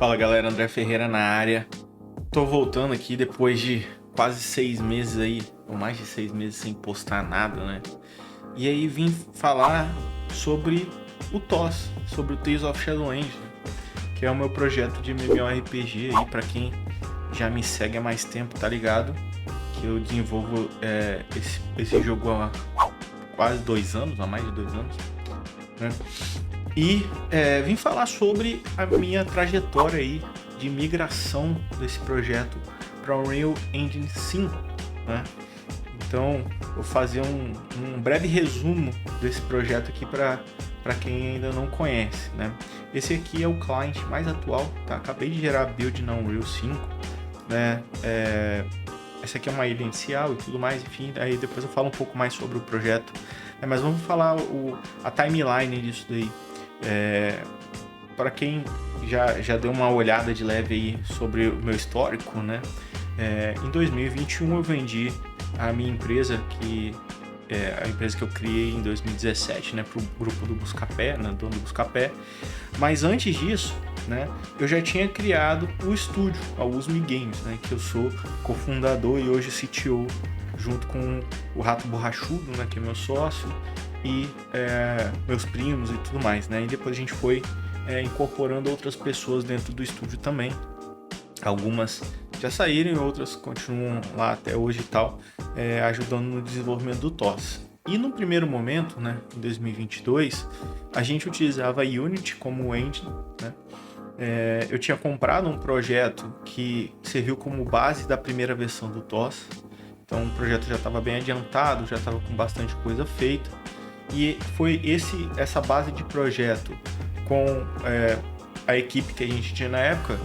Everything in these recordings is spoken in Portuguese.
Fala galera, André Ferreira na área. Tô voltando aqui depois de quase 6 meses aí, ou mais de 6 meses sem postar nada, né? E aí vim falar sobre o TOS, sobre o Tales of Shadowlands, que é o meu projeto de MMORPG aí, pra quem já me segue há mais tempo, tá ligado? Que eu desenvolvo esse jogo há quase 2 anos, há mais de 2 anos, né? E vim falar sobre a minha trajetória aí de migração desse projeto para o Unreal Engine 5, né? Então, vou fazer um breve resumo desse projeto aqui para quem ainda não conhece, né? Esse aqui é o client mais atual, tá? Acabei de gerar a build na Unreal 5, né? Essa aqui é uma ilha inicial e tudo mais, enfim, aí depois eu falo um pouco mais sobre o projeto, mas vamos falar a timeline disso daí. Para quem já deu uma olhada de leve aí sobre o meu histórico, né? Em 2021 eu vendi a minha empresa, a empresa que eu criei em 2017, né, para o grupo do Buscapé, né, dono do Buscapé. Mas antes disso, né, eu já tinha criado o estúdio, a Usme Games, né, que eu sou cofundador e hoje CTO, junto com o Rato Borrachudo, né, que é meu sócio, e meus primos e tudo mais, né? E depois a gente foi incorporando outras pessoas dentro do estúdio também. Algumas já saíram, outras continuam lá até hoje e tal, ajudando no desenvolvimento do TOS. E no primeiro momento, né, em 2022, a gente utilizava a Unity como engine, né? Eu tinha comprado um projeto que serviu como base da primeira versão do TOS. Então o projeto já estava bem adiantado, já estava com bastante coisa feita. E foi essa base de projeto com a equipe que a gente tinha na época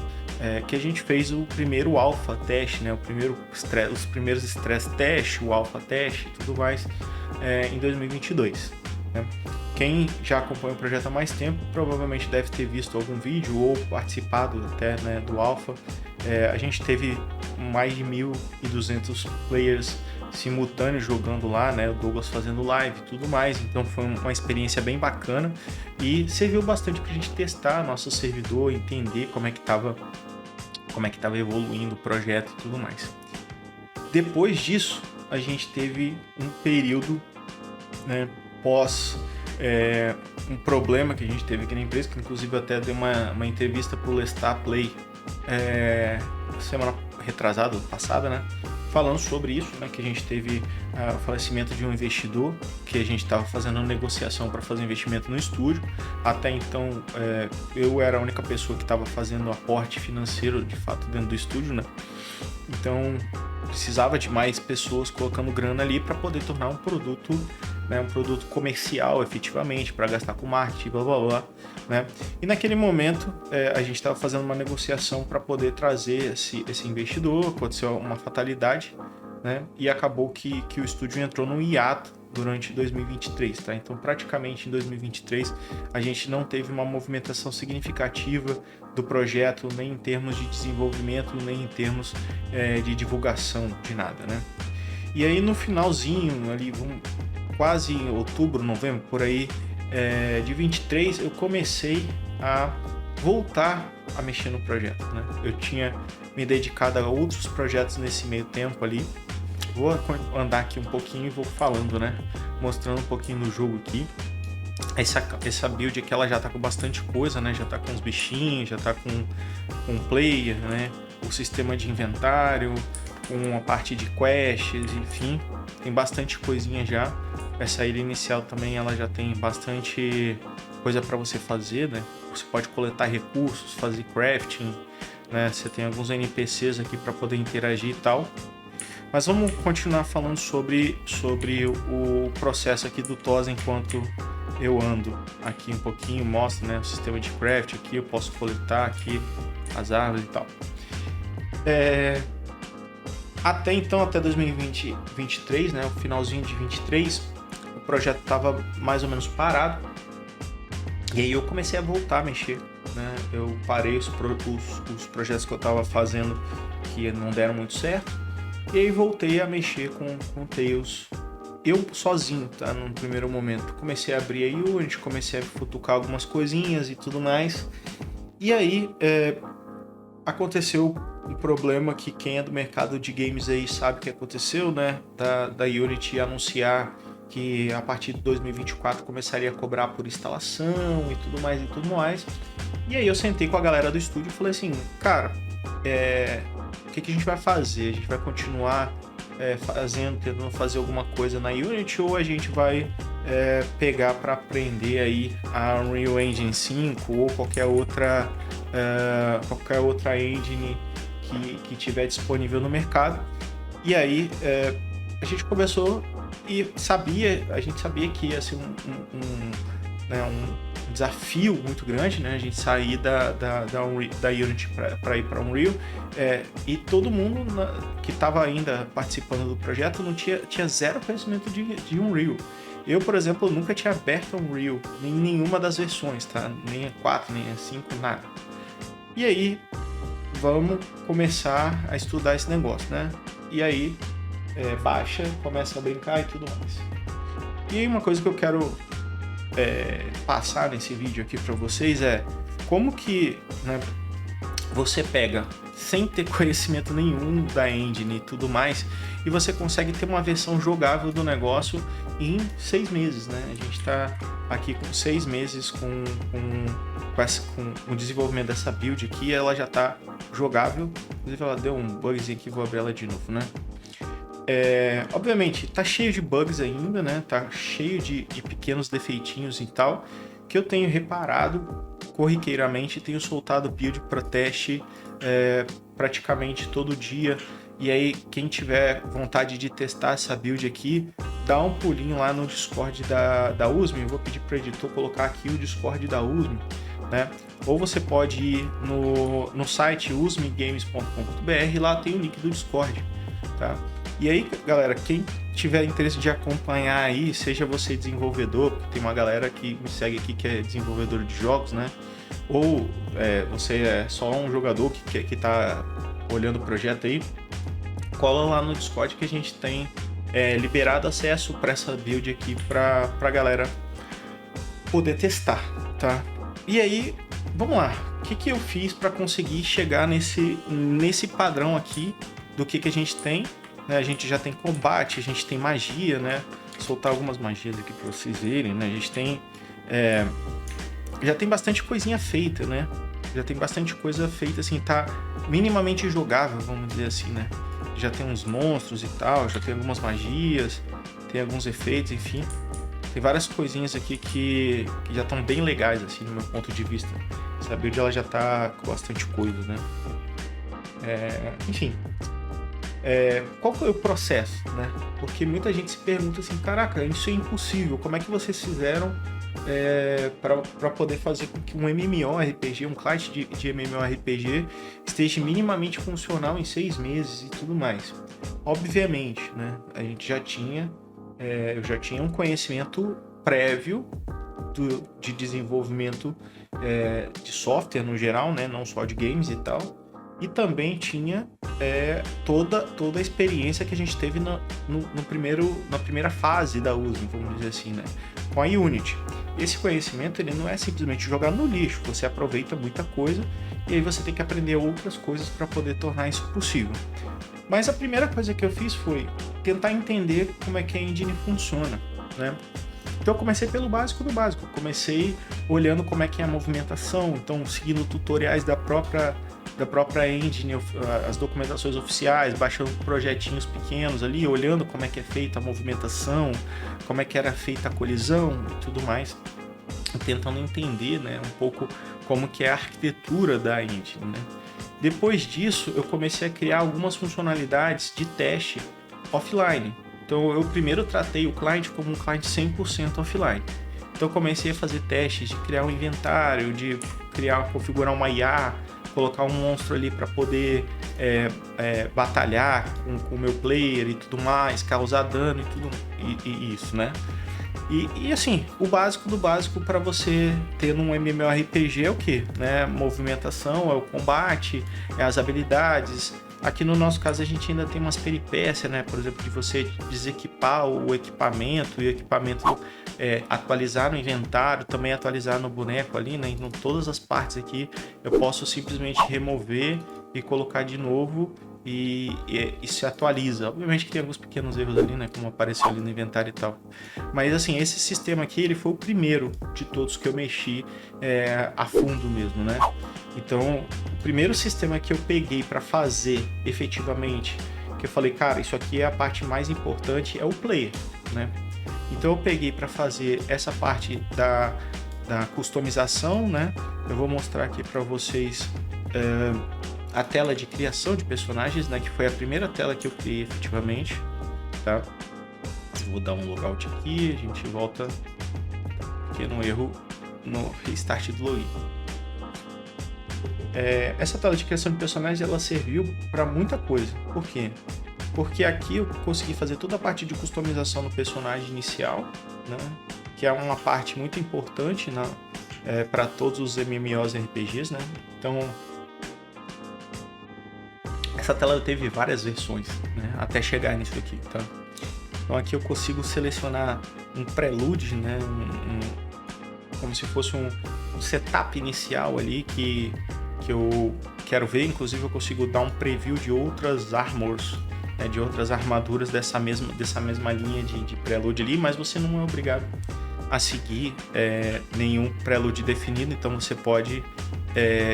que a gente fez o primeiro alpha teste, né? Os primeiros stress test, o alpha teste e tudo mais em 2022. Né? Quem já acompanha o projeto há mais tempo provavelmente deve ter visto algum vídeo ou participado até, né, do alpha. A gente teve mais de 1.200 players simultâneos jogando lá, né? O Douglas fazendo live e tudo mais. Então foi uma experiência bem bacana e serviu bastante para a gente testar nosso servidor, entender como é que estava evoluindo o projeto e tudo mais. Depois disso, a gente teve um período, né, pós um problema que a gente teve aqui na empresa, que inclusive eu até dei uma entrevista para o Lestar Play semana retrasada, passada, né? Falando sobre isso, né, que a gente teve o falecimento de um investidor, que a gente estava fazendo uma negociação para fazer investimento no estúdio. Até então, eu era a única pessoa que estava fazendo aporte financeiro, de fato, dentro do estúdio, né? Então, precisava de mais pessoas colocando grana ali para poder tornar um produto, né, um produto comercial, efetivamente, para gastar com marketing, blá, blá, blá, né? E naquele momento, a gente estava fazendo uma negociação para poder trazer esse investidor. Aconteceu uma fatalidade, né? E acabou que o estúdio entrou num hiato durante 2023, tá? Então, praticamente em 2023, a gente não teve uma movimentação significativa do projeto, nem em termos de desenvolvimento, nem em termos de divulgação de nada, né? E aí, no finalzinho, ali, quase em outubro, novembro, por aí, de 23, eu comecei a voltar a mexer no projeto, né? Eu tinha me dedicado a outros projetos nesse meio tempo ali. Vou andar aqui um pouquinho e vou falando, né? Mostrando um pouquinho no jogo aqui. Essa build aqui, ela já tá com bastante coisa, né? Já tá com os bichinhos, já tá com player, né? O sistema de inventário, com a parte de quests, enfim. Tem bastante coisinha já. Essa ilha inicial também, ela já tem bastante coisa para você fazer, né? Você pode coletar recursos, fazer crafting, né? Você tem alguns NPCs aqui para poder interagir e tal. Mas vamos continuar falando sobre o processo aqui do TOS enquanto eu ando aqui um pouquinho, mostra, né, o sistema de craft aqui, eu posso coletar aqui as árvores e tal. Até então, até 2023, né, o finalzinho de 23, o projeto estava mais ou menos parado. E aí eu comecei a voltar a mexer, né? Eu parei os projetos que eu estava fazendo que não deram muito certo. E aí voltei a mexer com Tales, eu sozinho, tá? No primeiro momento. Comecei a abrir a Unity, comecei a futucar algumas coisinhas e tudo mais. E aí aconteceu um problema que quem é do mercado de games aí sabe que aconteceu, né? Da Unity anunciar que a partir de 2024 começaria a cobrar por instalação e tudo mais e tudo mais. E aí eu sentei com a galera do estúdio e falei assim, cara, o que a gente vai fazer? A gente vai continuar tentando fazer alguma coisa na Unity, ou a gente vai pegar para aprender aí a Unreal Engine 5 ou qualquer outra engine que tiver disponível no mercado. E aí a gente começou e a gente sabia que ia ser um desafio muito grande, né? A gente sair da Unity para ir para Unreal, e todo mundo que estava ainda participando do projeto tinha zero conhecimento de Unreal. Eu, por exemplo, nunca tinha aberto Unreal em nenhuma das versões, tá? Nem a 4, nem a 5, nada. E aí, vamos começar a estudar esse negócio, né? E aí, baixa, começa a brincar e tudo mais. E aí, uma coisa que eu quero passar nesse vídeo aqui para vocês é como que, né, você pega sem ter conhecimento nenhum da engine e tudo mais, e você consegue ter uma versão jogável do negócio em 6 meses, né? A gente está aqui com 6 meses com o desenvolvimento dessa build aqui, ela já está jogável. Inclusive ela deu um bugzinho aqui, vou abrir ela de novo, né? Obviamente tá cheio de bugs ainda, né? Tá cheio de pequenos defeitinhos e tal, que eu tenho reparado corriqueiramente, tenho soltado build para teste praticamente todo dia. E aí, quem tiver vontade de testar essa build aqui, dá um pulinho lá no Discord da USM. Eu vou pedir para o editor colocar aqui o Discord da USM, né? Ou você pode ir no site usmgames.com.br, lá tem o link do Discord, tá? E aí, galera, quem tiver interesse de acompanhar aí, seja você desenvolvedor, porque tem uma galera que me segue aqui que é desenvolvedor de jogos, né? Ou você é só um jogador que tá olhando o projeto aí, cola lá no Discord que a gente tem liberado acesso para essa build aqui pra galera poder testar, tá? E aí, vamos lá. O que eu fiz para conseguir chegar nesse padrão aqui do que a gente tem? A gente já tem combate, a gente tem magia, né? Vou soltar algumas magias aqui para vocês verem, né? A gente tem já tem bastante coisinha feita, né? Já tem bastante coisa feita, assim, tá minimamente jogável, vamos dizer assim, né? Já tem uns monstros e tal, já tem algumas magias, tem alguns efeitos, enfim. Tem várias coisinhas aqui que já estão bem legais, assim, no meu ponto de vista. Essa build, ela já tá com bastante coisa, né? Enfim. Qual foi o processo, né? Porque muita gente se pergunta assim, caraca, isso é impossível, como é que vocês fizeram para poder fazer com que um MMORPG, um client de MMORPG esteja minimamente funcional em 6 meses e tudo mais? Obviamente, né? A gente já tinha, eu já tinha um conhecimento prévio de desenvolvimento de software no geral, né? Não só de games e tal. E também tinha toda a experiência que a gente teve na primeira fase da USM, vamos dizer assim, né? Com a Unity. Esse conhecimento, ele não é simplesmente jogar no lixo, você aproveita muita coisa e aí você tem que aprender outras coisas para poder tornar isso possível. Mas a primeira coisa que eu fiz foi tentar entender como é que a engine funciona, né? Então eu comecei pelo básico do básico, comecei olhando como é que é a movimentação, então seguindo tutoriais da própria engine, as documentações oficiais, baixando projetinhos pequenos ali, olhando como é que é feita a movimentação, como é que era feita a colisão e tudo mais, tentando entender, né, um pouco como que é a arquitetura da engine, né? Depois disso, eu comecei a criar algumas funcionalidades de teste offline. Então eu primeiro tratei o client como um client 100% offline. Então eu comecei a fazer testes de criar um inventário, de configurar uma IA, colocar um monstro ali para poder batalhar com o meu player e tudo mais, causar dano e tudo e isso, né? E assim, o básico do básico para você ter num MMORPG é o que? Né? Movimentação, é o combate, é as habilidades, Aqui no nosso caso a gente ainda tem umas peripécias, né? Por exemplo, de você desequipar o equipamento e o equipamento atualizar no inventário, também atualizar no boneco ali, né? Então todas as partes aqui eu posso simplesmente remover e colocar de novo e se atualiza. Obviamente que tem alguns pequenos erros ali, né? Como apareceu ali no inventário e tal. Mas assim, esse sistema aqui ele foi o primeiro de todos que eu mexi a fundo mesmo, né? Então, o primeiro sistema que eu peguei para fazer efetivamente, que eu falei, cara, isso aqui é a parte mais importante, é o player, né? Então eu peguei para fazer essa parte da customização, né? Eu vou mostrar aqui para vocês a tela de criação de personagens, né? Que foi a primeira tela que eu criei efetivamente, tá? Vou dar um logout aqui, a gente volta pequeno erro no restart do login. Essa tela de criação de personagens ela serviu para muita coisa. Por quê? Porque aqui eu consegui fazer toda a parte de customização no personagem inicial, né? Que é uma parte muito importante para todos os MMOs e RPGs, né? Então essa tela teve várias versões, né? Até chegar nisso aqui, tá? Então aqui eu consigo selecionar um prelude, né? Como se fosse um setup inicial ali que eu quero ver. Inclusive eu consigo dar um preview de outras armors, né, de outras armaduras dessa mesma linha de prelude ali, mas você não é obrigado a seguir nenhum prelude definido, então você pode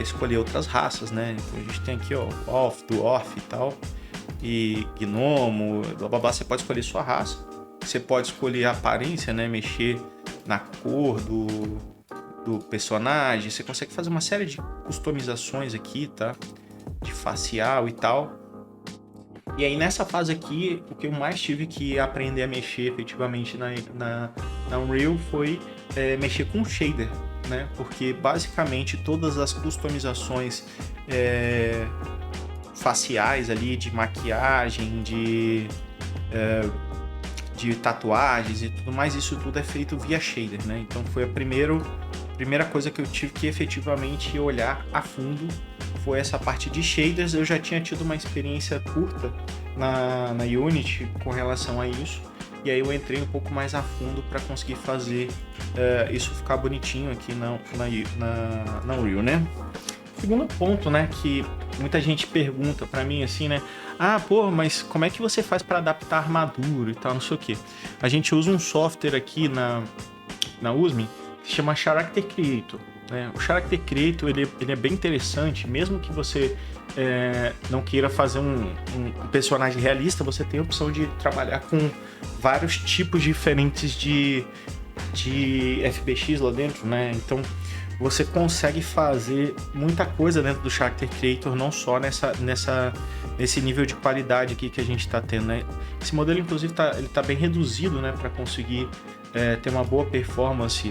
escolher outras raças, né? Então a gente tem aqui ó, Off, Dwarf e tal, e Gnomo, blá blá blá. Você pode escolher sua raça, você pode escolher a aparência, né? Mexer na cor do personagem, você consegue fazer uma série de customizações aqui, tá? De facial e tal. E aí nessa fase aqui, o que eu mais tive que aprender a mexer efetivamente na Unreal foi mexer com shader, né? Porque basicamente todas as customizações faciais ali, de maquiagem, de tatuagens e tudo mais, isso tudo é feito via shader, né? Então foi a primeira coisa que eu tive que efetivamente olhar a fundo, foi essa parte de shaders. Eu já tinha tido uma experiência curta na Unity com relação a isso, e aí eu entrei um pouco mais a fundo para conseguir fazer isso ficar bonitinho aqui na Unreal, né? Segundo ponto, né, que muita gente pergunta para mim assim, né? Ah, pô, mas como é que você faz para adaptar a armadura e tal, não sei o que. A gente usa um software aqui na USM que se chama Character Creator, né? O Character Creator ele é bem interessante, mesmo que você não queira fazer um personagem realista, você tem a opção de trabalhar com vários tipos diferentes de FBX lá dentro, né? Então você consegue fazer muita coisa dentro do Character Creator, não só nesse nível de qualidade aqui que a gente está tendo, né? Esse modelo, inclusive, ele tá bem reduzido, né? Para conseguir ter uma boa performance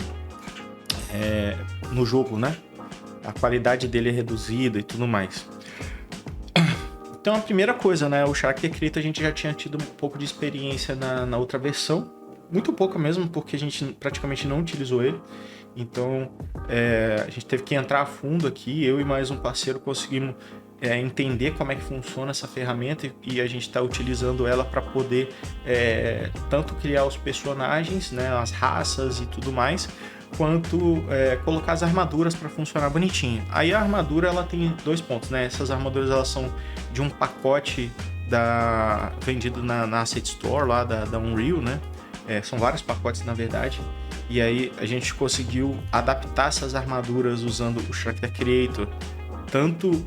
no jogo, né? A qualidade dele é reduzida e tudo mais. Então, a primeira coisa, né? O Character Creator a gente já tinha tido um pouco de experiência na outra versão. Muito pouca mesmo, porque a gente praticamente não utilizou ele. Então, a gente teve que entrar a fundo aqui. Eu e mais um parceiro conseguimos entender como é que funciona essa ferramenta, e a gente está utilizando ela para poder tanto criar os personagens, né, as raças e tudo mais, quanto colocar as armaduras para funcionar bonitinho. Aí a armadura ela tem 2 pontos, né? Essas armaduras elas são de um pacote vendido na Asset Store lá da Unreal, né? São vários pacotes na verdade. E aí a gente conseguiu adaptar essas armaduras usando o Character Creator, tanto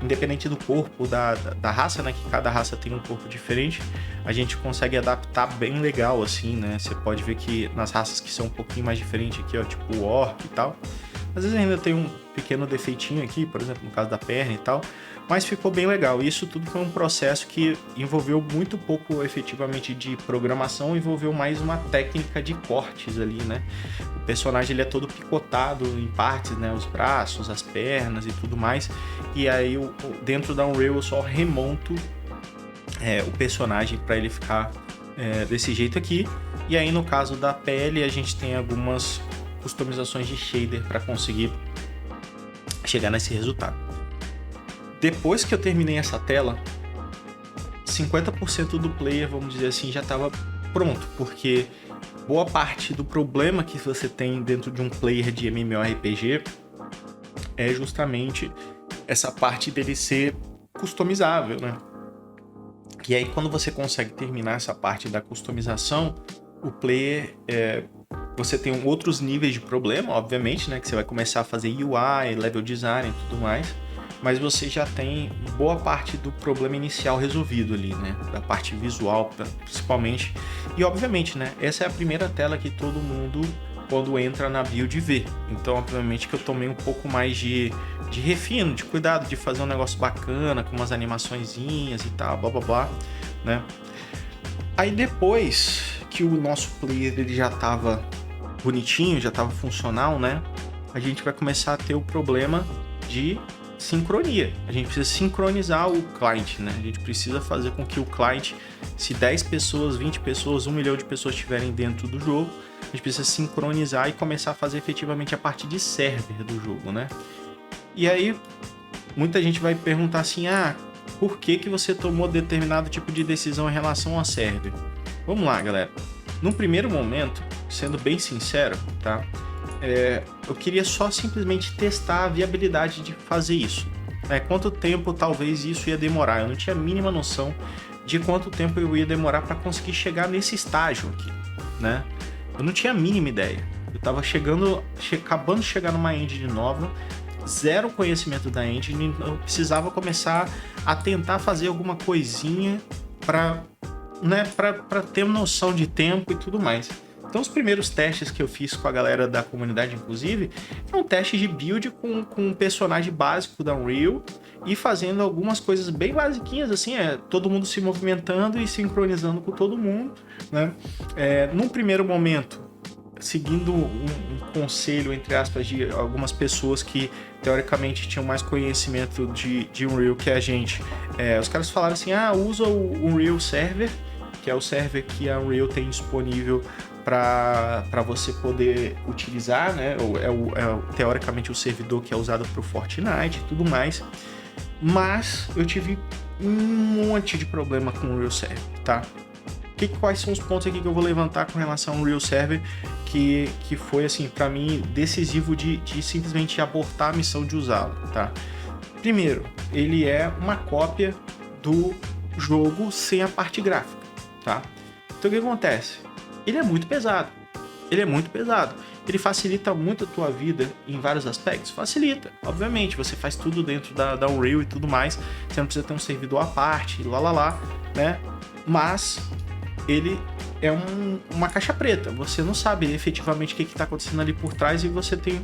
independente do corpo da raça, né? Que cada raça tem um corpo diferente, a gente consegue adaptar bem legal, assim, né? Você pode ver que nas raças que são um pouquinho mais diferentes aqui, ó, tipo o Orc e tal, às vezes ainda tem um pequeno defeitinho aqui, por exemplo, no caso da perna e tal, mas ficou bem legal. Isso tudo foi um processo que envolveu muito pouco efetivamente de programação, envolveu mais uma técnica de cortes ali, né? O personagem ele é todo picotado em partes, né? Os braços, as pernas e tudo mais, e aí dentro da Unreal eu só remonto o personagem para ele ficar desse jeito aqui. E aí no caso da pele a gente tem algumas customizações de shader para conseguir chegar nesse resultado. depois que eu terminei essa tela, 50% do player, vamos dizer assim, já estava pronto, porque boa parte do problema que você tem dentro de um player de MMORPG é justamente essa parte dele ser customizável, né? E aí, quando você consegue terminar essa parte da customização, o player, você tem outros níveis de problema, obviamente, né? Que você vai começar a fazer UI, level design e tudo mais, mas você já tem boa parte do problema inicial resolvido ali, né? Da parte visual, principalmente. E, obviamente, né? Essa é a primeira tela que todo mundo, quando entra na build, vê. Então, obviamente, que eu tomei um pouco mais de refino, de cuidado, de fazer um negócio bacana, com umas animaçõezinhas e tal, blá blá blá, né? Aí depois que o nosso player ele já tava bonitinho, já tava funcional, né? A gente vai começar a ter o problema de sincronia. A gente precisa sincronizar o client, né? A gente precisa fazer com que o client, se 10 pessoas, 20 pessoas, 1 milhão de pessoas estiverem dentro do jogo, a gente precisa sincronizar e começar a fazer efetivamente a parte de server do jogo, né? E aí, muita gente vai perguntar assim, por que você tomou determinado tipo de decisão em relação ao server? Vamos lá, galera. Num primeiro momento, sendo bem sincero, tá? Eu queria só simplesmente testar a viabilidade de fazer isso. Quanto tempo talvez isso ia demorar? Eu não tinha a mínima noção de quanto tempo eu ia demorar para conseguir chegar nesse estágio aqui, né? Eu não tinha a mínima ideia. Eu estava acabando de chegar numa engine nova, zero conhecimento da engine, eu precisava começar a tentar fazer alguma coisinha para ter noção de tempo e tudo mais. Então, os primeiros testes que eu fiz com a galera da comunidade, inclusive, foi um teste de build com um personagem básico da Unreal e fazendo algumas coisas bem basiquinhas, assim, todo mundo se movimentando e sincronizando com todo mundo, né? Num primeiro momento, seguindo um conselho, entre aspas, de algumas pessoas que teoricamente tinham mais conhecimento de Unreal que a gente, os caras falaram assim, usa o Unreal Server, que é o server que a Unreal tem disponível para você poder utilizar, né? Teoricamente o servidor que é usado para o Fortnite e tudo mais. Mas eu tive um monte de problema com o Unreal Server, tá? Quais são os pontos aqui que eu vou levantar com relação ao Unreal Server que foi, assim, para mim, decisivo de simplesmente abortar a missão de usá-lo, tá? Primeiro, ele é uma cópia do jogo sem a parte gráfica, tá? Então o que acontece? Ele é muito pesado. Ele facilita muito a tua vida em vários aspectos? Facilita, obviamente. Você faz tudo dentro da Unreal e tudo mais. Você não precisa ter um servidor à parte, né? Mas ele é uma caixa preta. Você não sabe efetivamente o que está acontecendo ali por trás e você tem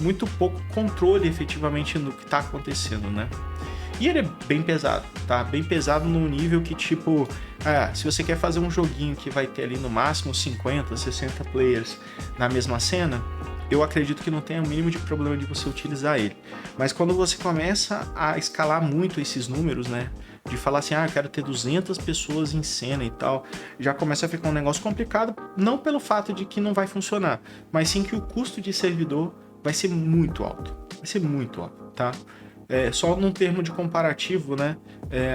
muito pouco controle efetivamente no que está acontecendo, né? E ele é bem pesado, tá? Bem pesado num nível que, tipo, se você quer fazer um joguinho que vai ter ali no máximo 50, 60 players na mesma cena, eu acredito que não tem o mínimo de problema de você utilizar ele. Mas quando você começa a escalar muito esses números, né? De falar assim, eu quero ter 200 pessoas em cena e tal, já começa a ficar um negócio complicado, não pelo fato de que não vai funcionar, mas sim que o custo de servidor vai ser muito alto. Tá? Só num termo de comparativo, né?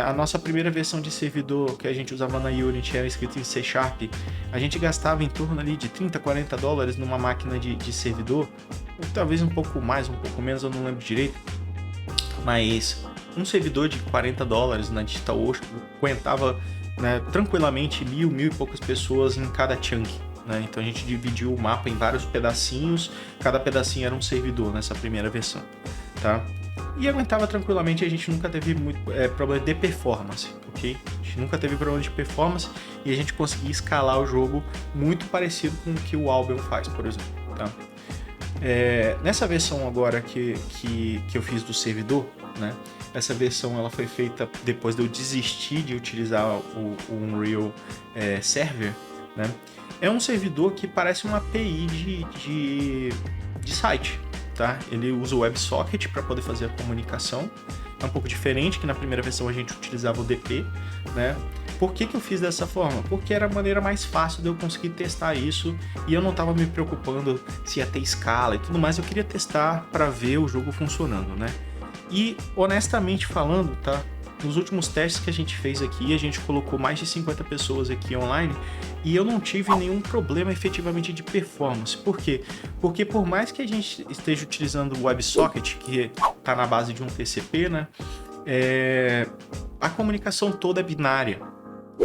A nossa primeira versão de servidor que a gente usava na Unity era escrito em C#, a gente gastava em torno ali de 30, 40 dólares numa máquina de servidor, ou talvez um pouco mais, um pouco menos, eu não lembro direito, mas um servidor de 40 dólares na DigitalOcean aguentava, né, tranquilamente mil e poucas pessoas em cada chunk, né? Então a gente dividiu o mapa em vários pedacinhos, cada pedacinho era um servidor nessa primeira versão, tá? E aguentava tranquilamente, a gente nunca teve muito problema de performance, ok? A gente nunca teve problema de performance e a gente conseguia escalar o jogo muito parecido com o que o Albion faz, por exemplo, tá? Nessa versão agora que eu fiz do servidor, né? Essa versão ela foi feita depois de eu desistir de utilizar o Unreal Server, né? É um servidor que parece uma API de site, tá? Ele usa o WebSocket para poder fazer a comunicação. É um pouco diferente, que na primeira versão a gente utilizava o DP, né? Por que eu fiz dessa forma? Porque era a maneira mais fácil de eu conseguir testar isso e eu não estava me preocupando se ia ter escala e tudo mais. Eu queria testar para ver o jogo funcionando, né? E honestamente falando, tá? Nos últimos testes que a gente fez aqui, a gente colocou mais de 50 pessoas aqui online e eu não tive nenhum problema efetivamente de performance. Por quê? Porque por mais que a gente esteja utilizando o WebSocket, que está na base de um TCP, né? A comunicação toda é binária.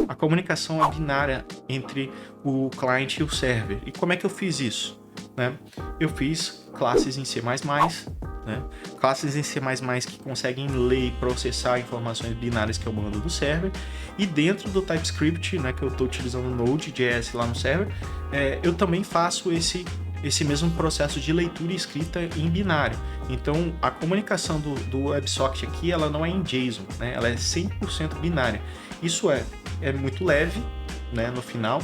A comunicação é binária entre o cliente e o server. E como é que eu fiz isso? Né? Eu fiz classes em C++, né? Classes em C++ que conseguem ler e processar informações binárias que eu mando do server, e dentro do TypeScript, né, que eu estou utilizando o Node.js lá no server, eu também faço esse mesmo processo de leitura e escrita em binário. Então a comunicação do WebSocket aqui, ela não é em JSON, né? Ela é 100% binária. Isso é muito leve, né, no final,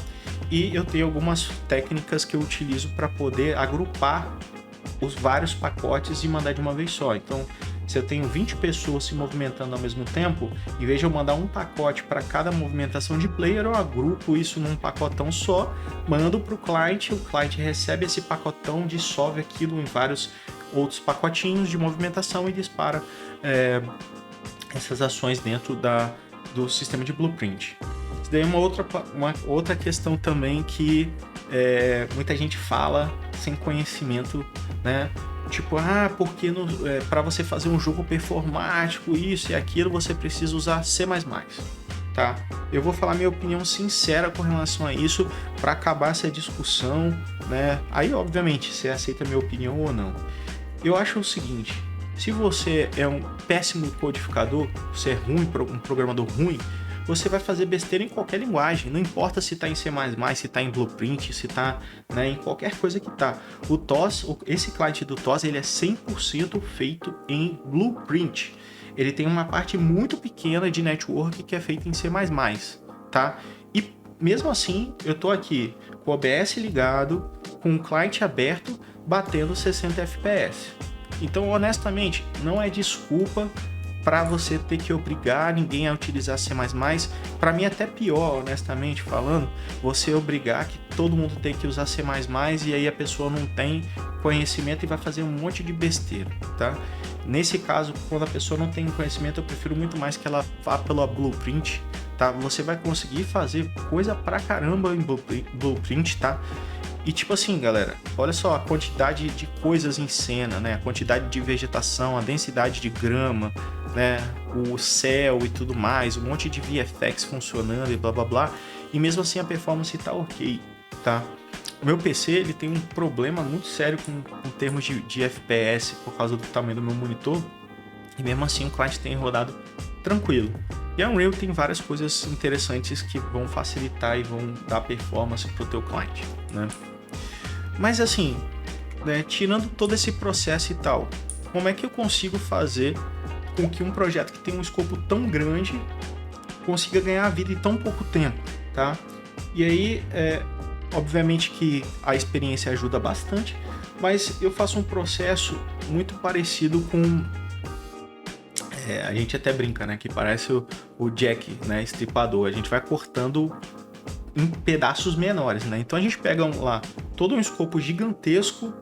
e eu tenho algumas técnicas que eu utilizo para poder agrupar os vários pacotes e mandar de uma vez só. Então, se eu tenho 20 pessoas se movimentando ao mesmo tempo, em vez de eu mandar um pacote para cada movimentação de player, eu agrupo isso num pacotão só, mando para o cliente recebe esse pacotão, dissolve aquilo em vários outros pacotinhos de movimentação e dispara essas ações dentro do sistema de blueprint. Isso daí é uma outra questão também que muita gente fala sem conhecimento, né? Tipo, porque para você fazer um jogo performático, isso e aquilo, você precisa usar C++, tá? Eu vou falar minha opinião sincera com relação a isso para acabar essa discussão, né? Aí, obviamente, você aceita a minha opinião ou não. Eu acho o seguinte, se você é um péssimo codificador, você é ruim, um programador ruim, você vai fazer besteira em qualquer linguagem, não importa se está em C++, se está em Blueprint, se está, né, em qualquer coisa que está. O TOS, esse cliente do TOS, ele é 100% feito em Blueprint. Ele tem uma parte muito pequena de network que é feita em C++, tá? E mesmo assim, eu estou aqui com o OBS ligado, com o cliente aberto, batendo 60 FPS. Então, honestamente, não é desculpa para você ter que obrigar ninguém a utilizar C++. Para mim, até pior, honestamente falando, você obrigar que todo mundo tem que usar C++ e aí a pessoa não tem conhecimento e vai fazer um monte de besteira, tá? Nesse caso, quando a pessoa não tem conhecimento, eu prefiro muito mais que ela vá pela Blueprint, tá? Você vai conseguir fazer coisa pra caramba em Blueprint, tá? E tipo assim, galera, olha só a quantidade de coisas em cena, né? A quantidade de vegetação, a densidade de grama, né? O céu e tudo mais, um monte de VFX funcionando e blá blá blá. E mesmo assim a performance tá ok, tá? O meu PC, ele tem um problema muito sério com termos de FPS por causa do tamanho do meu monitor. E mesmo assim o cliente tem rodado tranquilo. E a Unreal tem várias coisas interessantes que vão facilitar e vão dar performance pro teu cliente, né? Mas assim, né, tirando todo esse processo e tal, como é que eu consigo fazer com que um projeto que tem um escopo tão grande consiga ganhar vida em tão pouco tempo, tá? E aí, obviamente que a experiência ajuda bastante, mas eu faço um processo muito parecido com... a gente até brinca, né? Que parece o Jack, né? Estripador. A gente vai cortando em pedaços menores, né? Então a gente pega lá todo um escopo gigantesco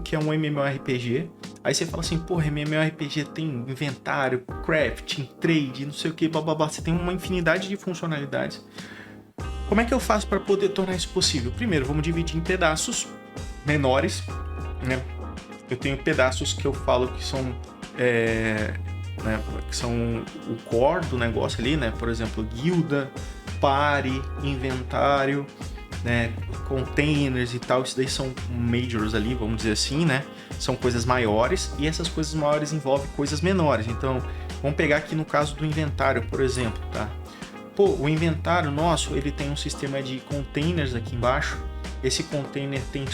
que é um MMORPG. Aí você fala assim, porra, MMORPG tem inventário, crafting, trade, não sei o que, blá. Você tem uma infinidade de funcionalidades. Como é que eu faço para poder tornar isso possível? Primeiro, vamos dividir em pedaços menores, né? Eu tenho pedaços que eu falo que são né, que são o core do negócio ali, né? Por exemplo, guilda, party, inventário, né? Containers e tal. Isso daí são majors ali, vamos dizer assim, né? São coisas maiores e essas coisas maiores envolvem coisas menores. Então, vamos pegar aqui no caso do inventário, por exemplo, tá? Pô, o inventário nosso, ele tem um sistema de containers aqui embaixo. Esse container tem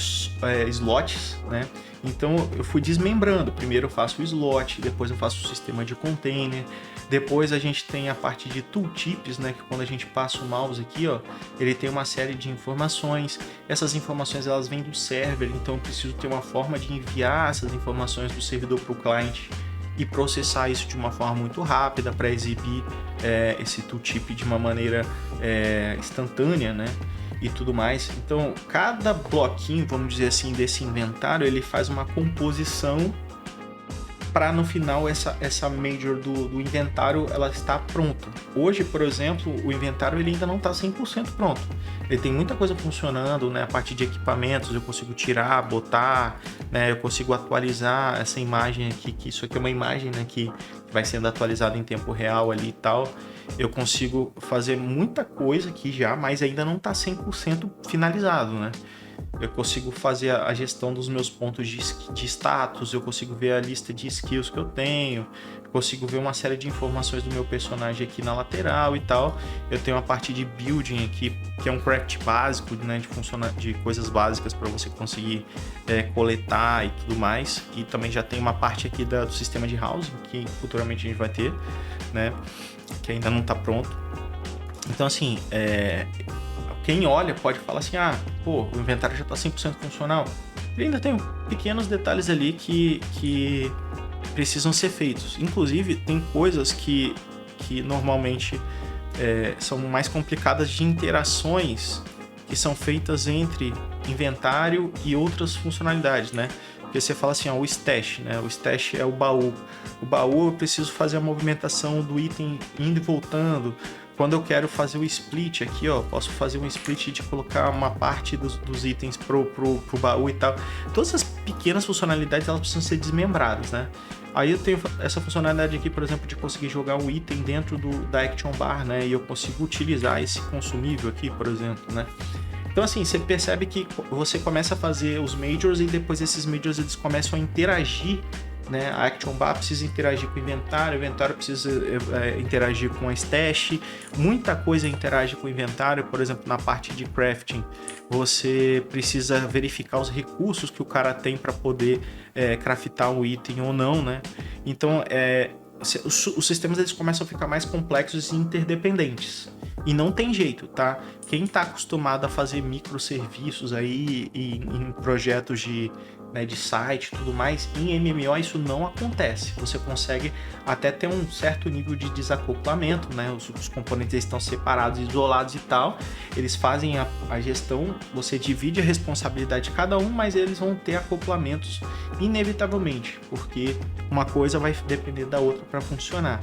slots, né? Então eu fui desmembrando. Primeiro eu faço o slot, depois eu faço o sistema de container. Depois a gente tem a parte de tooltips, né? Que quando a gente passa o mouse aqui, ó, ele tem uma série de informações. Essas informações elas vêm do server, então eu preciso ter uma forma de enviar essas informações do servidor para o cliente e processar isso de uma forma muito rápida para exibir esse tooltip de uma maneira instantânea, né? E tudo mais. Então, cada bloquinho, vamos dizer assim, desse inventário, ele faz uma composição para no final essa major do inventário ela está pronta. Hoje, por exemplo, o inventário ele ainda não está 100% pronto. Ele tem muita coisa funcionando, né? A partir de equipamentos eu consigo tirar, botar, né? Eu consigo atualizar essa imagem aqui, que isso aqui é uma imagem, né? Que vai sendo atualizada em tempo real ali e tal. Eu consigo fazer muita coisa aqui já, mas ainda não está 100% finalizado, né? Eu consigo fazer a gestão dos meus pontos de status, eu consigo ver a lista de skills que eu tenho, consigo ver uma série de informações do meu personagem aqui na lateral e tal. Eu tenho uma parte de building aqui, que é um craft básico, né, de coisas básicas para você conseguir coletar e tudo mais. E também já tem uma parte aqui do sistema de housing, que futuramente a gente vai ter, né, que ainda não está pronto. Então, assim, quem olha pode falar assim, o inventário já está 100% funcional. Ele ainda tem pequenos detalhes ali que precisam ser feitos. Inclusive, tem coisas que normalmente são mais complicadas de interações que são feitas entre inventário e outras funcionalidades, né? Porque você fala assim, o stash, né? O stash é o baú. O baú eu preciso fazer a movimentação do item indo e voltando. Quando eu quero fazer o split aqui, posso fazer um split de colocar uma parte dos itens pro baú e tal. Todas essas pequenas funcionalidades, elas precisam ser desmembradas, né? Aí eu tenho essa funcionalidade aqui, por exemplo, de conseguir jogar um item dentro da Action Bar, né? E eu consigo utilizar esse consumível aqui, por exemplo, né? Então, assim, você percebe que você começa a fazer os majors e depois esses majors eles começam a interagir, né? A Action Bar precisa interagir com o inventário precisa interagir com a stash, muita coisa interage com o inventário. Por exemplo, na parte de crafting, você precisa verificar os recursos que o cara tem para poder craftar um item ou não, né? Então, os sistemas eles começam a ficar mais complexos e interdependentes. E não tem jeito, tá? Quem está acostumado a fazer microserviços aí em projetos de site e tudo mais, em MMO isso não acontece. Você consegue até ter um certo nível de desacoplamento, né? Os componentes estão separados, isolados e tal. Eles fazem a gestão, você divide a responsabilidade de cada um, mas eles vão ter acoplamentos inevitavelmente, porque uma coisa vai depender da outra para funcionar.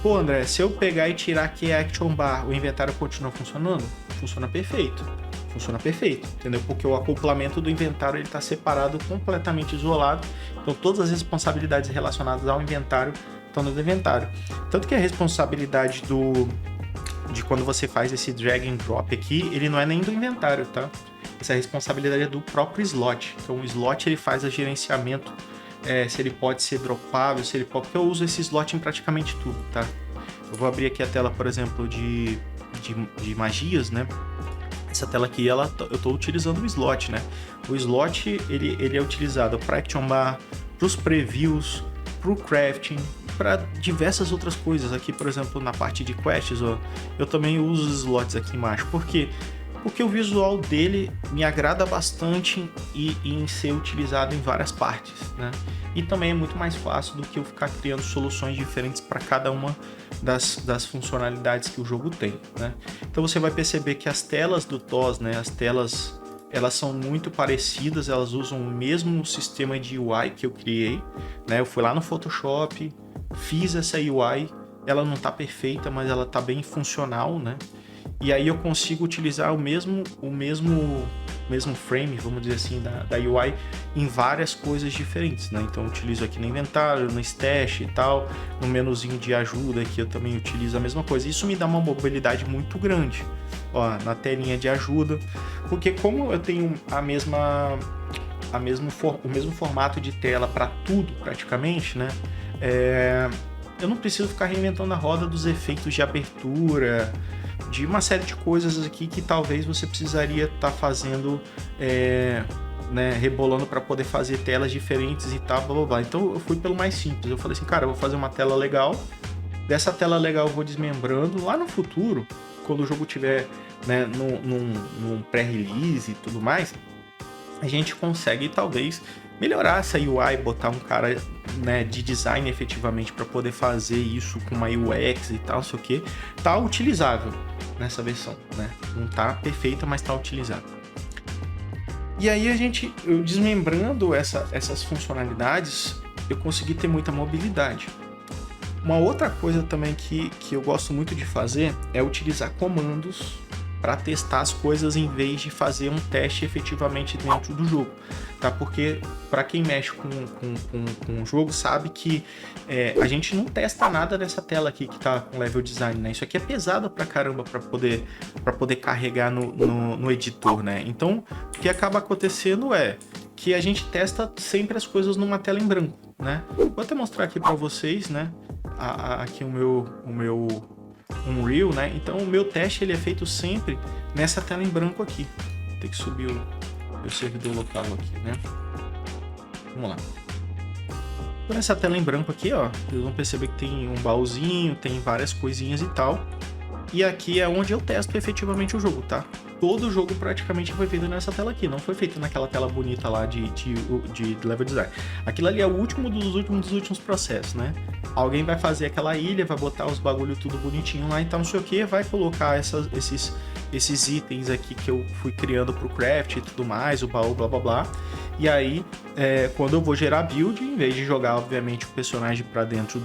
Pô, André, se eu pegar e tirar aqui a Action Bar, o inventário continua funcionando? Funciona perfeito. Funciona perfeito, entendeu? Porque o acoplamento do inventário está separado, completamente isolado. Então todas as responsabilidades relacionadas ao inventário estão no inventário. Tanto que a responsabilidade de quando você faz esse drag and drop aqui, ele não é nem do inventário, tá? Essa responsabilidade é do próprio slot. Então o slot ele faz o gerenciamento, se ele pode ser dropável, se ele pode... Porque eu uso esse slot em praticamente tudo, tá? Eu vou abrir aqui a tela, por exemplo, de magias, né? Essa tela aqui, eu estou utilizando o slot, né? O slot, ele é utilizado para Action Bar, para os previews, para o crafting, para diversas outras coisas. Aqui, por exemplo, na parte de quests, eu também uso os slots aqui embaixo. Por quê? Porque o visual dele me agrada bastante em ser utilizado em várias partes, né? E também é muito mais fácil do que eu ficar criando soluções diferentes para cada uma das funcionalidades que o jogo tem, né? Então você vai perceber que as telas do TOS, né? As telas, elas são muito parecidas, elas usam o mesmo sistema de UI que eu criei, né? Eu fui lá no Photoshop, fiz essa UI, ela não está perfeita, mas ela está bem funcional, né? E aí eu consigo utilizar o mesmo frame, vamos dizer assim, da UI em várias coisas diferentes, né? Então eu utilizo aqui no inventário, no stash e tal, no menuzinho de ajuda aqui eu também utilizo a mesma coisa. Isso me dá uma mobilidade muito grande, na telinha de ajuda, porque como eu tenho o mesmo formato de tela para tudo praticamente, né? Eu não preciso ficar reinventando a roda dos efeitos de abertura, de uma série de coisas aqui que talvez você precisaria estar fazendo, rebolando para poder fazer telas diferentes e tal, blá blá blá. Então eu fui pelo mais simples. Eu falei assim, cara, eu vou fazer uma tela legal. Dessa tela legal eu vou desmembrando. Lá no futuro, quando o jogo tiver, né, num pré-release e tudo mais, a gente consegue talvez melhorar essa UI, botar um cara, né, de design efetivamente para poder fazer isso com uma UX e tal, não sei o que. Tá utilizável nessa versão, né? Não tá perfeita, mas tá utilizável. E aí eu desmembrando essas funcionalidades, eu consegui ter muita mobilidade. Uma outra coisa também que eu gosto muito de fazer é utilizar comandos para testar as coisas em vez de fazer um teste efetivamente dentro do jogo, tá? Porque para quem mexe com o jogo sabe que a gente não testa nada nessa tela aqui que tá com level design, né? Isso aqui é pesado pra caramba para poder carregar no editor, né? Então o que acaba acontecendo é que a gente testa sempre as coisas numa tela em branco, né? Vou até mostrar aqui para vocês, né? Aqui o meu Unreal, né? Então o meu teste ele é feito sempre nessa tela em branco aqui. Tem que subir o servidor local aqui, né? Vamos lá. Então, nessa tela em branco aqui, ó, vocês vão perceber que tem um baúzinho, tem várias coisinhas e tal. E aqui é onde eu testo efetivamente o jogo, tá? Todo o jogo praticamente foi feito nessa tela aqui, não foi feito naquela tela bonita lá de level design. Aquilo ali é o último dos últimos processos, né? Alguém vai fazer aquela ilha, vai botar os bagulho tudo bonitinho lá, então não sei o que, vai colocar esses itens aqui que eu fui criando pro craft e tudo mais, o baú, blá blá blá. E aí, quando eu vou gerar build, em vez de jogar, obviamente, o personagem pra dentro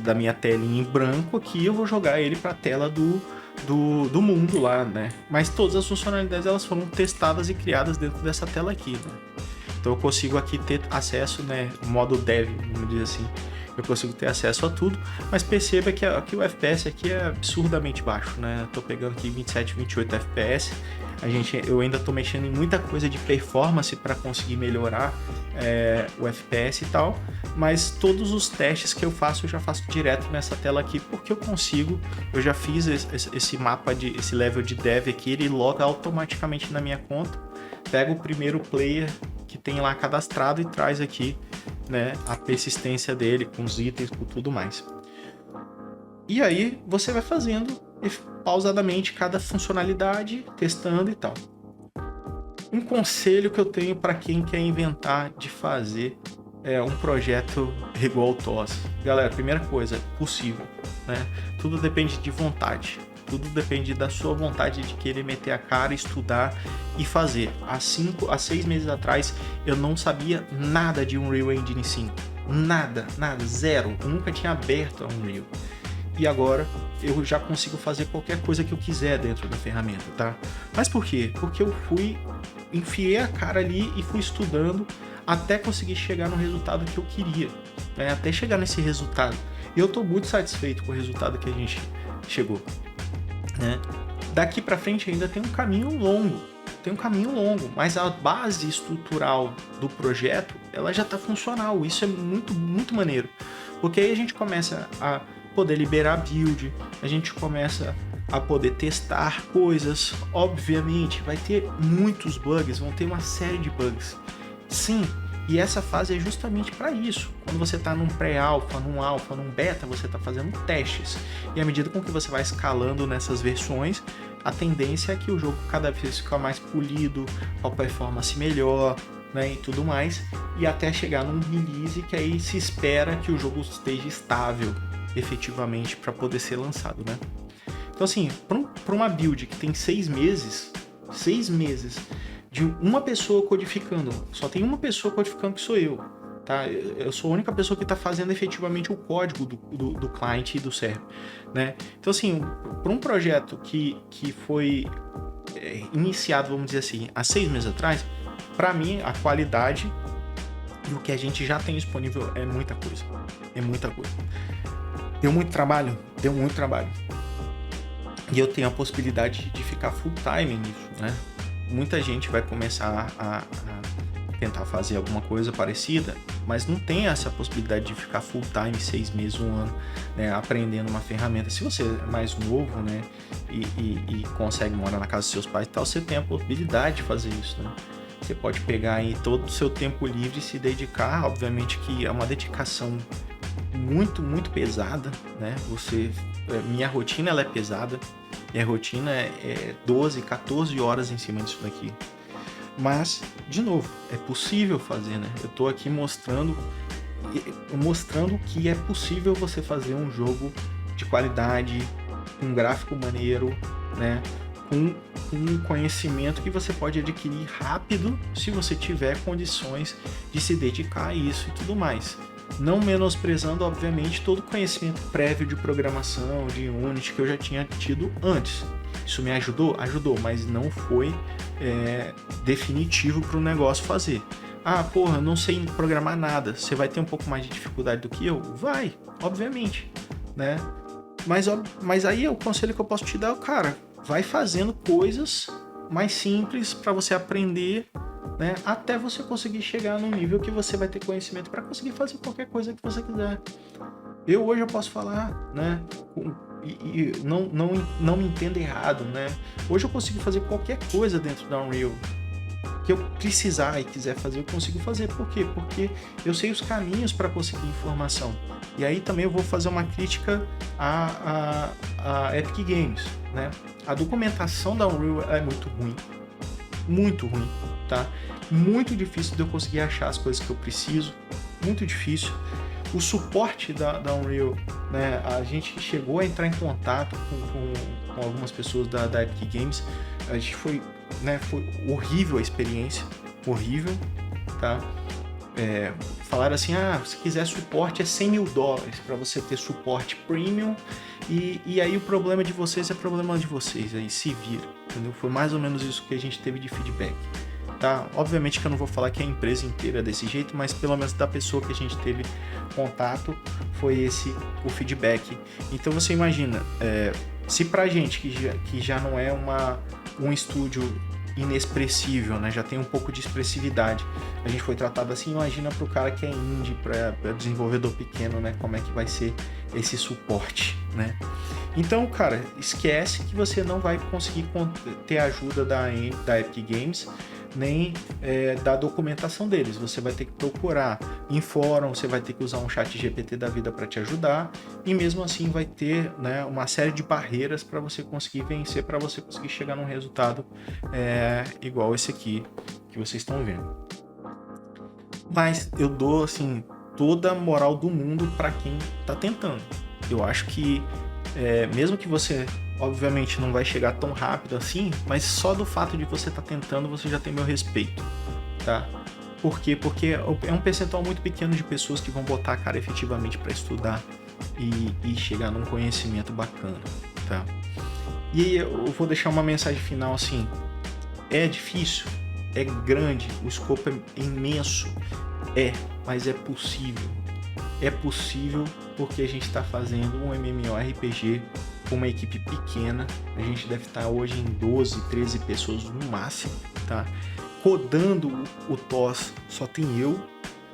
da minha telinha em branco aqui, eu vou jogar ele pra tela do mundo lá, né? Mas todas as funcionalidades elas foram testadas e criadas dentro dessa tela aqui, né? Então eu consigo aqui ter acesso, né? Modo dev, vamos dizer assim. Eu consigo ter acesso a tudo, mas perceba que o FPS aqui é absurdamente baixo, né? Eu tô pegando aqui 27, 28 FPS. Eu ainda tô mexendo em muita coisa de performance para conseguir melhorar o FPS e tal, mas todos os testes que eu já faço direto nessa tela aqui, porque eu já fiz esse mapa, esse level de dev aqui, ele loga automaticamente na minha conta, pega o primeiro player que tem lá cadastrado e traz aqui, né, a persistência dele com os itens, com tudo mais. E aí você vai fazendo pausadamente cada funcionalidade, testando e tal. Um conselho que eu tenho para quem quer inventar de fazer um projeto igual o TOS. Galera, primeira coisa, possível, né? Tudo depende de vontade. Tudo depende da sua vontade de querer meter a cara, estudar e fazer. Há 6 meses atrás, eu não sabia nada de Unreal Engine 5. Nada, zero. Eu nunca tinha aberto a Unreal. E agora eu já consigo fazer qualquer coisa que eu quiser dentro da ferramenta, tá? Mas por quê? Porque eu enfiei a cara ali e fui estudando até conseguir chegar no resultado que eu queria, né? Até chegar nesse resultado. E eu tô muito satisfeito com o resultado que a gente chegou, né? Daqui para frente ainda tem um caminho longo, mas a base estrutural do projeto, ela já tá funcional. Isso é muito, muito maneiro. Porque aí a gente começa a poder liberar build, a gente começa a poder testar coisas. Obviamente vai ter muitos bugs, vão ter uma série de bugs, sim, e essa fase é justamente para isso. Quando você está num pré-alpha, num alpha, num beta, você está fazendo testes, e à medida com que você vai escalando nessas versões, a tendência é que o jogo cada vez fica mais polido, a performance melhor, né, e tudo mais, e até chegar num release que aí se espera que o jogo esteja estável efetivamente para poder ser lançado, né? Então assim, para uma build que tem 6 meses de uma pessoa codificando, só tem uma pessoa codificando que sou eu, tá? Eu sou a única pessoa que está fazendo efetivamente o código do cliente e do server, né? Então assim, para um projeto que foi iniciado, vamos dizer assim, há 6 meses atrás, para mim a qualidade e o que a gente já tem disponível é muita coisa, Deu muito trabalho. E eu tenho a possibilidade de ficar full time nisso, né? Muita gente vai começar a tentar fazer alguma coisa parecida, mas não tem essa possibilidade de ficar full time 6 meses, 1 ano, né, aprendendo uma ferramenta. Se você é mais novo, né, e consegue morar na casa dos seus pais e tal, você tem a possibilidade de fazer isso, né? Você pode pegar aí todo o seu tempo livre e se dedicar. Obviamente que é uma dedicação muito, muito pesada, né? Minha rotina ela é pesada. Minha rotina é 12, 14 horas em cima disso daqui. Mas, de novo, é possível fazer, né? Eu tô aqui mostrando que é possível você fazer um jogo de qualidade, com um gráfico maneiro, né? um conhecimento que você pode adquirir rápido se você tiver condições de se dedicar a isso e tudo mais. Não menosprezando, obviamente, todo o conhecimento prévio de programação, de Unity que eu já tinha tido antes. Isso me ajudou? Ajudou, mas não foi definitivo para o negócio fazer. Ah, porra, não sei programar nada. Você vai ter um pouco mais de dificuldade do que eu? Vai, obviamente, né? Mas aí o conselho que eu posso te dar é, cara, vai fazendo coisas mais simples para você aprender, né? Até você conseguir chegar num nível que você vai ter conhecimento para conseguir fazer qualquer coisa que você quiser. Hoje eu posso falar, né? E não me entenda errado, né? Hoje eu consigo fazer qualquer coisa dentro da Unreal que eu precisar e quiser fazer, eu consigo fazer. Por quê? Porque eu sei os caminhos para conseguir informação. E aí também eu vou fazer uma crítica à Epic Games, né? A documentação da Unreal é muito ruim, tá? Muito difícil de eu conseguir achar as coisas que eu preciso, muito difícil. O suporte da Unreal, né? A gente chegou a entrar em contato com algumas pessoas da Epic Games. A gente foi horrível a experiência, horrível, tá? Falaram assim, se quiser suporte é $100 mil para você ter suporte premium e aí o problema de vocês é problema de vocês, aí se vira, entendeu? Foi mais ou menos isso que a gente teve de feedback, tá? Obviamente que eu não vou falar que a empresa inteira é desse jeito, mas pelo menos da pessoa que a gente teve contato foi esse o feedback. Então você imagina, se pra gente que já não é um estúdio inexpressível, né? Já tem um pouco de expressividade, a gente foi tratado assim, imagina pro cara que é indie, pra desenvolvedor pequeno, né? Como é que vai ser esse suporte, né? Então, cara, esquece que você não vai conseguir ter a ajuda da Epic Games, nem da documentação deles. Você vai ter que procurar em fórum, você vai ter que usar um chat GPT da vida para te ajudar, e mesmo assim vai ter, né, uma série de barreiras para você conseguir vencer, para você conseguir chegar num resultado igual esse aqui que vocês estão vendo. Mas eu dou assim toda a moral do mundo para quem está tentando. Eu acho que mesmo que você obviamente não vai chegar tão rápido assim, mas só do fato de você estar tentando, você já tem meu respeito, tá? Por quê? Porque é um percentual muito pequeno de pessoas que vão botar a cara efetivamente para estudar e chegar num conhecimento bacana, tá? E eu vou deixar uma mensagem final assim, é difícil, é grande, o escopo é imenso, mas é possível. É possível porque a gente está fazendo um MMORPG com uma equipe pequena. A gente deve estar hoje em 12, 13 pessoas no máximo, tá? Codando o TOS só tem eu.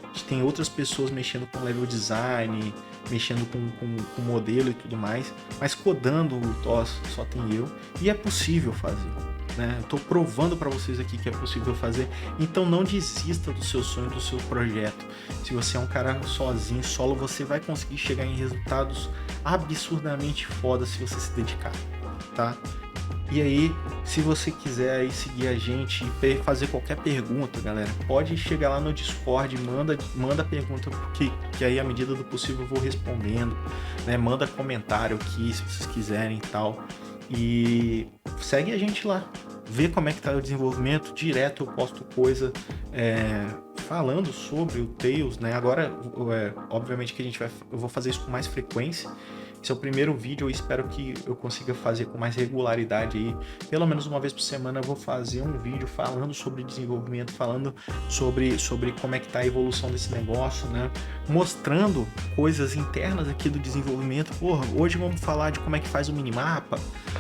A gente tem outras pessoas mexendo com level design, mexendo com modelo e tudo mais. Mas codando o TOS só tem eu. E é possível fazer, né? Eu tô provando para vocês aqui que é possível fazer. Então não desista do seu sonho, do seu projeto. Se você é um cara sozinho, solo, você vai conseguir chegar em resultados absurdamente foda se você se dedicar, tá? E aí, se você quiser aí seguir a gente e fazer qualquer pergunta, galera, pode chegar lá no Discord, manda pergunta, que aí à medida do possível eu vou respondendo, né? Manda comentário aqui se vocês quiserem e tal. E segue a gente lá, vê como é que tá o desenvolvimento. Direto eu posto coisa falando sobre o Tales, né? Agora, obviamente que eu vou fazer isso com mais frequência. Esse é o primeiro vídeo, eu espero que eu consiga fazer com mais regularidade aí. Pelo menos uma vez por semana eu vou fazer um vídeo falando sobre desenvolvimento, falando sobre como é que tá a evolução desse negócio, né? Mostrando coisas internas aqui do desenvolvimento. Porra, hoje vamos falar de como é que faz o minimapa,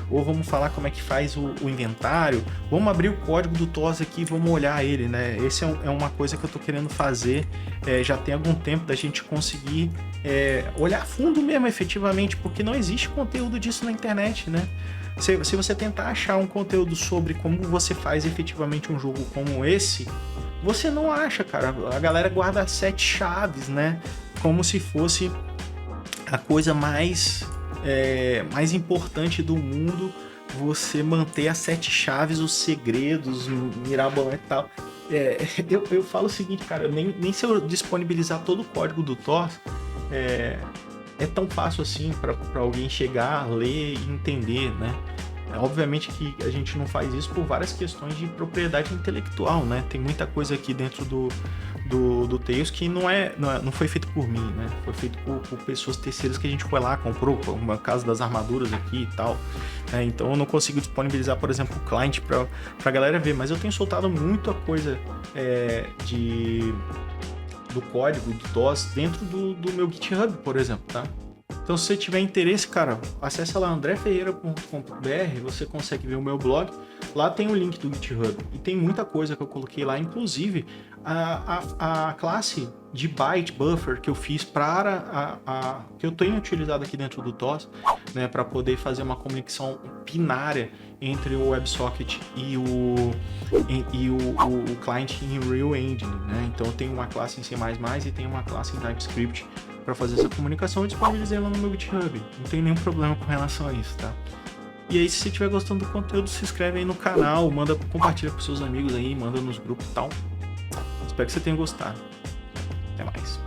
ou vamos falar como é que faz o inventário. Vamos abrir o código do TOS aqui e vamos olhar ele, né? Esse é uma coisa que eu tô querendo fazer já tem algum tempo, da gente conseguir olhar a fundo mesmo, efetivamente, porque não existe conteúdo disso na internet, né? Se você tentar achar um conteúdo sobre como você faz efetivamente um jogo como esse, você não acha, cara. A galera guarda 7 chaves, né? Como se fosse a coisa mais importante do mundo, você manter as 7 chaves, os segredos, mirabolante e tal. Eu falo o seguinte, cara, nem se eu disponibilizar todo o código do TOS, é tão fácil assim para alguém chegar, ler e entender, né? Obviamente que a gente não faz isso por várias questões de propriedade intelectual, né? Tem muita coisa aqui dentro do Tails que não foi feito por mim, né? Foi feito por pessoas terceiras que a gente foi lá, comprou, como é o caso das armaduras aqui e tal. Então eu não consigo disponibilizar, por exemplo, o client pra galera ver, mas eu tenho soltado muita coisa do código, do DOS, dentro do meu GitHub, por exemplo, tá? Então, se você tiver interesse, cara, acessa lá andreferreira.com.br, você consegue ver o meu blog. Lá tem o link do GitHub e tem muita coisa que eu coloquei lá, inclusive a classe de byte buffer que eu fiz que eu tenho utilizado aqui dentro do TOS, né, para poder fazer uma conexão binária entre o WebSocket e o client em Real Engine, né? Então, eu tenho uma classe em C++ e tenho uma classe em TypeScript para fazer essa comunicação e disponibilizei lá no meu GitHub. Não tem nenhum problema com relação a isso, tá? E aí, se você estiver gostando do conteúdo, se inscreve aí no canal, compartilha com seus amigos aí, manda nos grupos e tal. Espero que você tenha gostado. Até mais.